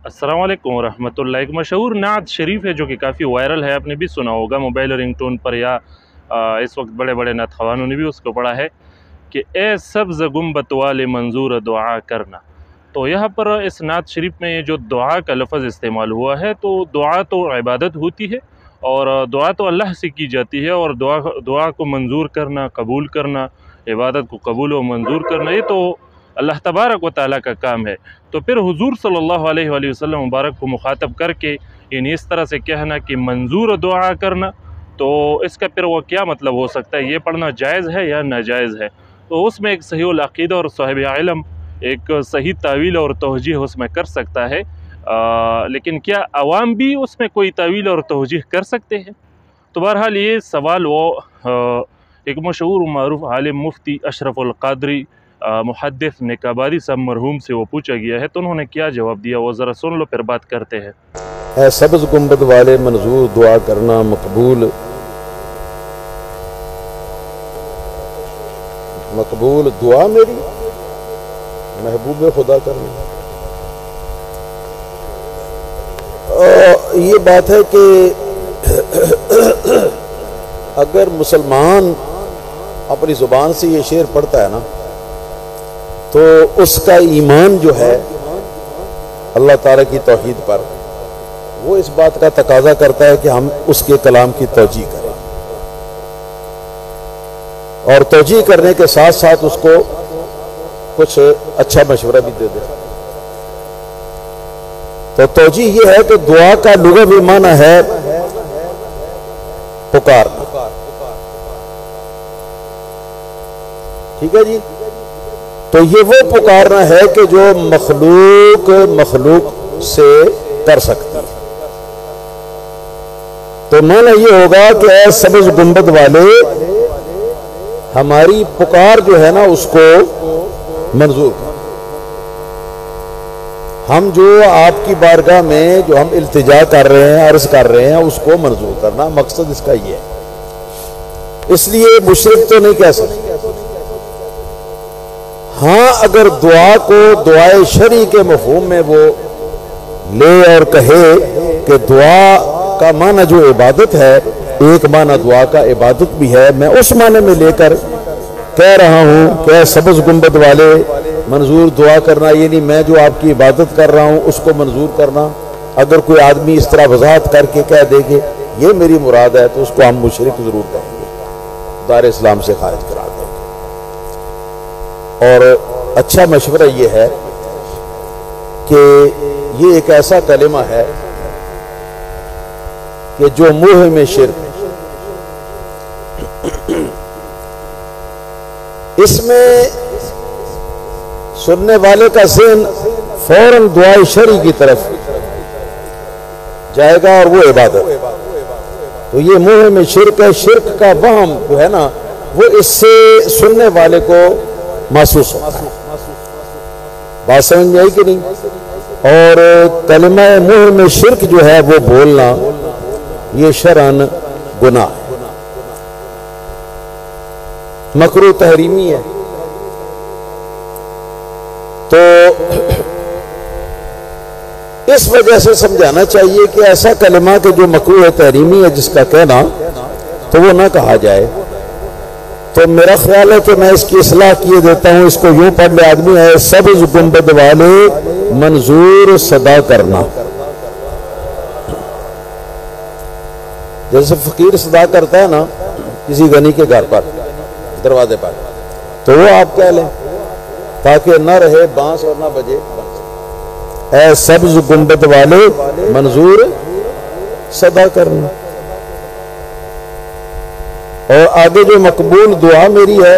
अस्सलाम वालेकुम रहमतुल्लाह। एक मशहूर नात शरीफ है जो कि काफ़ी वायरल है, आपने भी सुना होगा मोबाइल रिंगटोन पर या इस वक्त बड़े बड़े नात ख़वानों ने भी उसको पढ़ा है कि ए सब्ज़ गुम्बत वाले मंजूर दुआ करना। तो यहाँ पर इस नात शरीफ में ये जो दुआ का लफ्ज़ इस्तेमाल हुआ है, तो दुआ तो इबादत होती है और दुआ तो अल्लाह से की जाती है, और दुआ दुआ को मंजूर करना, कबूल करना, इबादत को कबूल व मंजूर करना, ये तो अल्लाह तबारक व तआला का काम है। तो फिर हुजूर सल्लल्लाहु अलैहि वसल्लम मुबारक को मुखातब करके यानी इस तरह से कहना कि मंजूर दुआ करना, तो इसका फिर वो क्या मतलब हो सकता है? ये पढ़ना जायज़ है या नाजायज़ है? तो उसमें एक सहीहुल अक़ीदा और साहिब इल्म एक सही तावील और तौजीह उसमें कर सकता है, लेकिन क्या अवाम भी उसमें कोई तावील और तौजीह कर सकते हैं? तो बहरहाल ये सवाल वो एक मशहूर मारूफ आलिम मुफ्ती अशरफुल क़ादरी मुहद्दिस नेकाबादी साहब मरहूम से वो पूछा गया है, तो उन्होंने क्या जवाब दिया वो ज़रा सुन लो, फिर बात करते हैं। है सब्ज़ गुंबद वाले मंजूर दुआ करना मकबूल, मकबूल दुआ मेरी महबूब खुदा करना। ये बात है कि अगर मुसलमान अपनी ज़ुबान से ये शेर पढ़ता है ना, तो उसका ईमान जो है अल्लाह ताला की तौहीद पर, वो इस बात का तकाजा करता है कि हम उसके कलाम की तौजीह करें, और तौजीह करने के साथ साथ उसको कुछ अच्छा मशवरा भी दे दे। तो तौजीह ये है कि दुआ का लुग़वी माना है पुकारना। ठीक है जी। तो ये वो पुकारना है कि जो मखलूक से कर सकती है। तो माना ये होगा कि ऐ सब्ज़ गुंबद वाले, हमारी पुकार जो है ना उसको मंजूर कर। हम जो आपकी बारगाह में जो हम इल्तिजा कर रहे हैं, अर्ज कर रहे हैं, उसको मंजूर करना, मकसद इसका ये है। इसलिए मुशरिक तो नहीं कह सकते। हाँ, अगर दुआ को दुआए शरी के मफ़हूम में वो ले और कहे कि दुआ का माना जो इबादत है, एक माना दुआ का इबादत भी है, मैं उस माने में लेकर कह रहा हूँ कि सब्ज़ गुंबद वाले मंजूर दुआ करना, ये नहीं मैं जो आपकी इबादत कर रहा हूँ उसको मंजूर करना। अगर कोई आदमी इस तरह वजाहत करके कह दे कि ये मेरी मुराद है, तो उसको हम मुशरिक ज़रूर कहेंगे, दार इस्लाम से खारिज करा देंगे। और अच्छा मशवरा ये है कि ये एक ऐसा कलिमा है कि जो मुँह में शिर्क है, इसमें सुनने वाले का ज़हन फौरन दुआए शरी की तरफ जाएगा और वो इबादत। तो ये मुँह में शिर्क है। शिर्क का वहम जो है ना, वो इससे सुनने वाले को महसूस होता है। बात समझ में आई कि नहीं? और कलिमा मुँह में शिर्क जो है वो बोलना, ये शरअन गुनाह है, मकरूह तहरीमी है। तो इस वजह से समझाना चाहिए कि ऐसा कलिमा के जो मकरूह तहरीमी है, जिसका कहना तो वो ना कहा जाए। तो मेरा ख्याल है कि मैं इसकी इस्लाह किए देता हूं। इसको यूं पढ़ ले आदमी, है सब्ज़ गुंबद वाले मंजूर सदा करना। जैसे फकीर सदा करता है ना किसी गनी के घर पर, दरवाजे पर, तो वो आप कह लें ताकि न रहे बांस और न बजे बांस। ऐ सब्ज़ गुंबद वाले मंजूर सदा करना। और आगे जो मकबूल दुआ मेरी है,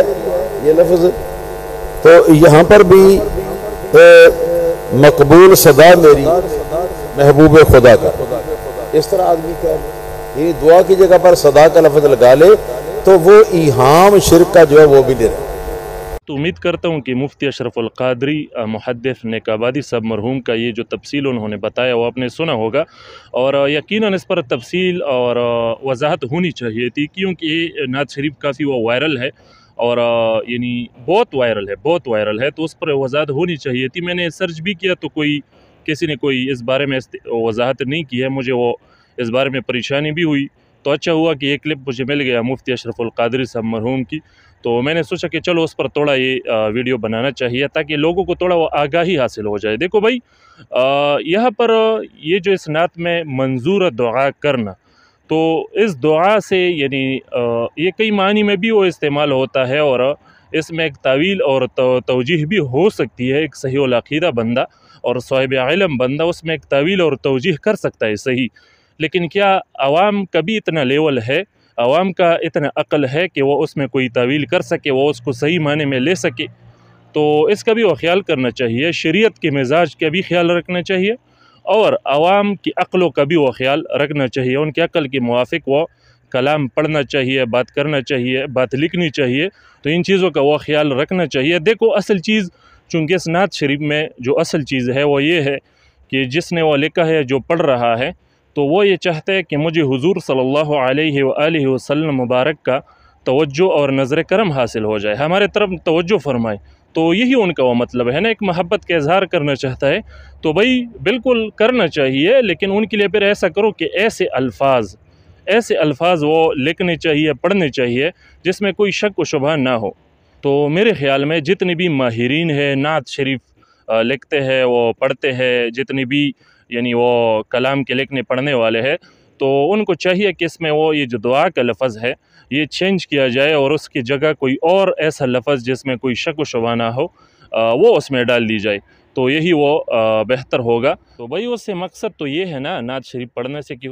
ये लफ्ज़, तो यहाँ पर भी मकबूल सदा मेरी महबूब खुदा का, इस तरह आदमी कह ले। ये दुआ की जगह पर सदा का लफ्ज़ लगा ले, तो वो ईहाम शिर्क का जो है वो भी ले रहे। तो उम्मीद करता हूँ कि मुफ्ती अशरफुल क़ादरी मुहद्दिस नेकाबादी साहब मरहूम का ये जो तफसील उन्होंने बताया वो आपने सुना होगा, और यकीनन इस पर तफसील और वजाहत होनी चाहिए थी, क्योंकि ये नात शरीफ काफ़ी वो वायरल है, और यानी बहुत वायरल है, तो उस पर वजाहत होनी चाहिए थी। मैंने सर्च भी किया तो कोई किसी ने कोई इस बारे में वजाहत नहीं की है, मुझे वो इस बारे में परेशानी भी हुई। तो अच्छा हुआ कि ये क्लिप मुझे मिल गया मुफ्ती अशरफुल क़ादरी साहब मरहूम की, तो मैंने सोचा कि चलो उस पर थोड़ा ये वीडियो बनाना चाहिए ताकि लोगों को थोड़ा वो आगाही हासिल हो जाए। देखो भाई, यहाँ पर ये जो इस नात में मंजूर दुआ करना, तो इस दुआ से यानी ये कई मानी में भी वो इस्तेमाल होता है और इसमें एक तावील और तवजीह भी हो सकती है। एक सही उल अक़ीदा बंदा और साहिब इल्म बंदा उसमें एक तावील और तवजीह कर सकता है सही, लेकिन क्या आवाम का भी इतना लेवल है, आवाम का इतना अक्ल है कि वो उसमें कोई तावील कर सके, वो उसको सही माने में ले सके? तो इसका भी वो ख्याल करना चाहिए, शरीयत के मिजाज का भी ख्याल रखना चाहिए और आवाम की अक्लों का भी वो ख्याल रखना चाहिए। उनके अक्ल के मुवाफिक वो कलाम पढ़ना चाहिए, बात करना चाहिए, बात लिखनी चाहिए। तो इन चीज़ों का वो ख्याल रखना चाहिए। देखो, असल चीज़ चूँकि इस नात शरीफ में जो असल चीज़ है वो ये है कि जिसने वो लिखा है, जो पढ़ रहा है, तो वो ये चाहता है कि मुझे हुज़ूर सल्लल्लाहु अलैहि वआलिहि वसल्लम मुबारक का तवज्जो और नज़र करम हासिल हो जाए, हमारे तरफ तवज्जो फरमाए। तो यही उनका वो मतलब है ना, एक मोहब्बत का इजहार करना चाहता है। तो भाई बिल्कुल करना चाहिए, लेकिन उनके लिए फिर ऐसा करो कि ऐसे अल्फाज वो लिखने चाहिए, पढ़ने चाहिए जिसमें कोई शक व शुबहा ना हो। तो मेरे ख़्याल में जितने भी माहिरीन है नात शरीफ लिखते हैं, वो पढ़ते हैं, जितनी भी यानी वो कलाम के लिखने पढ़ने वाले हैं, तो उनको चाहिए कि इसमें वो ये जो दुआ का लफ्ज़ है ये चेंज किया जाए और उसकी जगह कोई और ऐसा लफ्ज़ जिसमें कोई शक व शुबहा ना हो वो उसमें डाल दी जाए, तो यही वो बेहतर होगा। तो भाई उससे मकसद तो ये है ना नात शरीफ पढ़ने से कि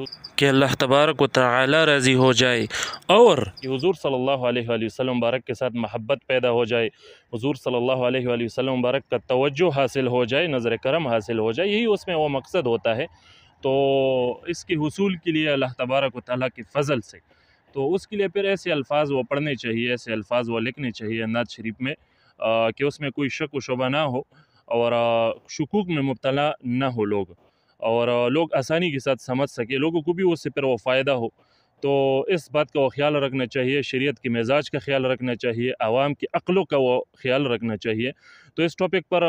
अल्लाह तबारक व तआला राज़ी हो जाए और कि हुज़ूर सल्लल्लाहु अलैहि वसल्लम मुबारक के साथ महब्बत पैदा हो जाए, हुज़ूर सल्लल्लाहु अलैहि वसल्लम मुबारक का तवज्जो हासिल हो जाए, नज़र करम हासिल हो जाए, यही उसमें वो मकसद होता है। तो इसके हुसूल के लिए अल्लाह तबारक व तआला के फ़ज़ल से, तो उसके लिए फिर ऐसे अल्फाज वो पढ़ने चाहिए, ऐसे अल्फाज वो लिखने चाहिए नात शरीफ में कि उसमें कोई शक व शुबहा ना हो और शुकूक में मुब्तला ना हो लोग, और लोग आसानी के साथ समझ सके, लोगों को भी उससे फिर वो फ़ायदा हो। तो इस बात का वो ख्याल रखना चाहिए, शरीयत के मिजाज का ख्याल रखना चाहिए, आवाम की अक्लों का वो ख्याल रखना चाहिए। तो इस टॉपिक पर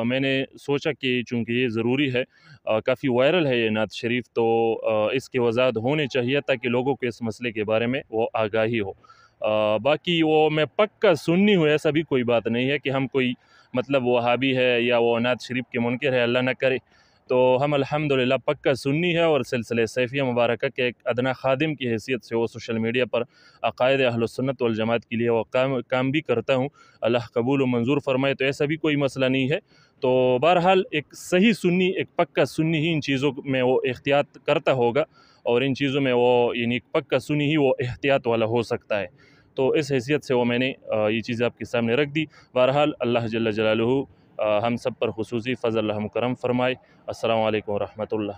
मैंने सोचा कि चूँकि ये ज़रूरी है, काफ़ी वायरल है ये नात शरीफ, तो इसकी वजाहत होनी चाहिए ताकि लोगों को इस मसले के बारे में वो आगाही हो। बाकी वो मैं पक्का सुन्नी हूँ ऐसा भी कोई बात नहीं है कि हम कोई मतलब वहाबी है या वो नात शरीफ के मुनकर है, अल्लाह ना करे। तो हम अल्हम्दुलिल्लाह पक्का सुन्नी है और सिलसिले सैफिया मुबारक के एक अदना खादिम की हैसियत से वो सोशल मीडिया पर अक़ायद अहलुस्सुन्नत वल जमात के लिए वो काम भी करता हूँ। अल्लाह कबूल व मंजूर फरमाए, तो ऐसा भी कोई मसला नहीं है। तो बहरहाल एक सही सुन्नी, एक पक्का सुन्नी ही इन चीज़ों में वो एहतियात करता होगा और इन चीज़ों में वो यानी पक्का सुन्नी ही वो एहतियात वाला हो सकता है। तो इस हैसियत से वो मैंने ये चीज़ आपके सामने रख दी। बहरहाल अल्लाह जल्ल जलालुहु हम सब पर खुसूसी फ़ज़ल रहम करम फ़रमाए। अस्सलामु अलैकुम व रहमतुल्लाह।